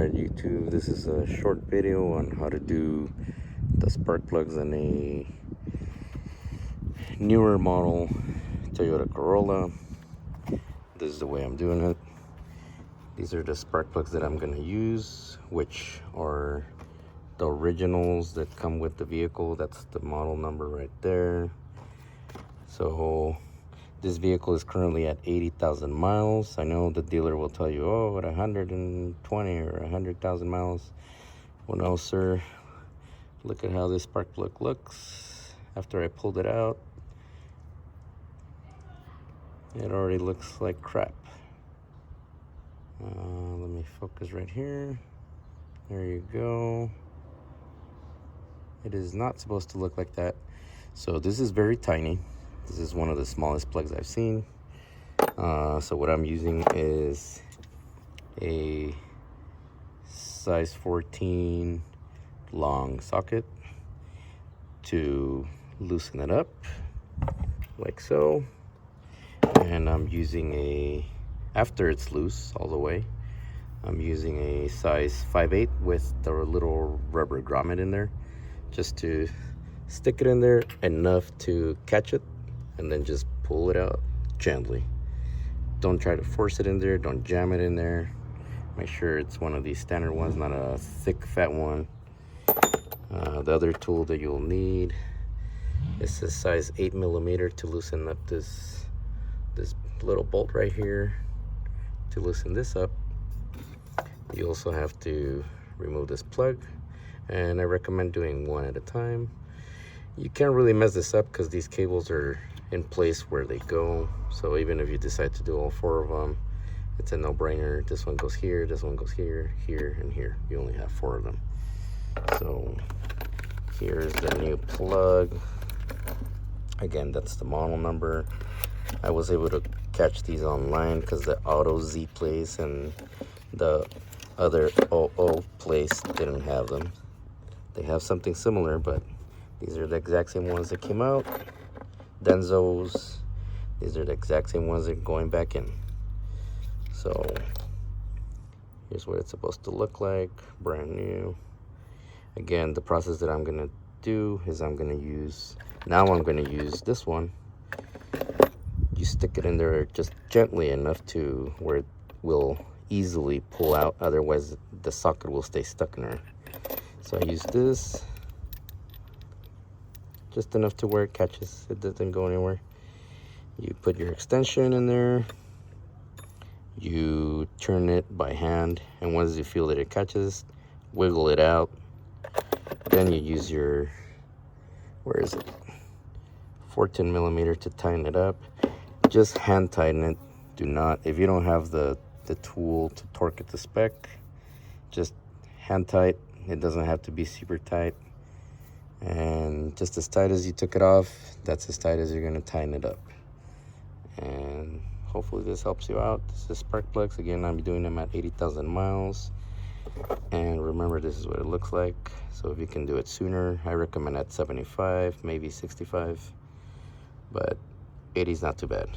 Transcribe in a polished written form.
Alright YouTube, this is a short video on how to do the spark plugs in a newer model Toyota Corolla. This is the way I'm doing it. These are the spark plugs that I'm going to use, which are the originals that come with the vehicle. That's the model number right there. So this vehicle is currently at 80,000 miles. I know the dealer will tell you, oh, at 120 or 100,000 miles. Well, no, sir. Look at how this spark plug looks. After I pulled it out, it already looks like crap. Let me focus right here. There you go. It is not supposed to look like that. So this is very tiny. This is one of the smallest plugs I've seen. So what I'm using is a size 14 long socket to loosen it up, like so. And I'm using after it's loose all the way, I'm using a size 5/8 with the little rubber grommet in there, just to stick it in there enough to catch it, and then just pull it out gently. Don't try to force it in there, don't jam it in there. Make sure it's one of these standard ones, not a thick fat one. The other tool that you'll need is a size 8mm to loosen up this little bolt right here. To loosen this up, you also have to remove this plug, and I recommend doing one at a time. You can't really mess this up because these cables are in place where they go. So even if you decide to do all 4 of them, it's a no-brainer. This one goes here, this one goes here, here, and here. You only have 4 of them. So here's the new plug. Again, that's the model number. I was able to catch these online because the Auto Z place and the other OO place didn't have them. They have something similar, but these are the exact same ones that came out. Denzo's, these are the exact same ones that are going back in. So here's what it's supposed to look like, brand new. Again, the process that I'm gonna do is I'm gonna use this one. You stick it in there just gently enough to where it will easily pull out, otherwise the socket will stay stuck in there. So I use this just enough to where it catches, it doesn't go anywhere. You put your extension in there, you turn it by hand, and once you feel that it catches, wiggle it out. Then you use your, 14mm to tighten it up. Just hand tighten it. Do not, if you don't have the tool to torque it to spec, just hand tight. It doesn't have to be super tight. And just as tight as you took it off, that's as tight as you're gonna tighten it up. And hopefully this helps you out. This is spark plugs. Again, I'm doing them at 80,000 miles. And remember, this is what it looks like. So if you can do it sooner, I recommend at 75, maybe 65. But 80 is not too bad.